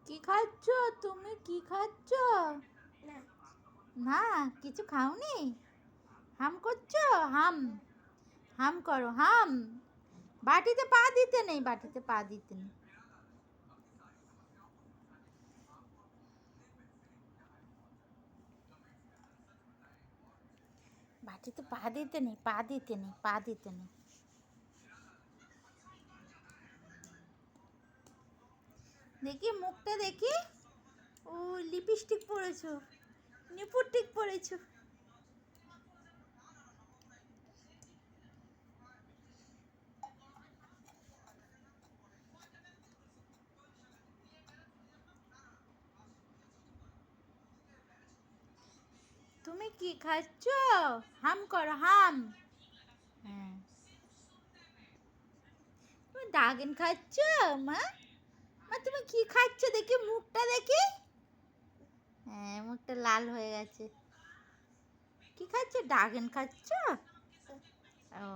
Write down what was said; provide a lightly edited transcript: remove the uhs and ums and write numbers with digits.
কি খাচ্ছ তুমি? কি খাচ্ছ? না কিছু খাওনি? হাম করছো? হাম হাম করো, হাম। বাটিতে পা দিতে নেই, বাটিতে পা দিতে নেই। বাটিতে পা দিতে নেই, পা দিতে নেই, পা দিতে নেই। দেখি মুখটা দেখি। ও লিপস্টিক পরেছো, নিপুটিক পরেছো। তুমি কি খাচ্ছ? হাম করো, হাম। হ্যাঁ, তুমি দাগেন খাচ্ছ? মা, মা তুমি কি খাচ্ছ দেখি, মুখটা দেখি। হ্যাঁ, মুখটা লাল হয়ে গেছে। কি খাচ্ছ? ডাগেন খাচ্ছ? ও।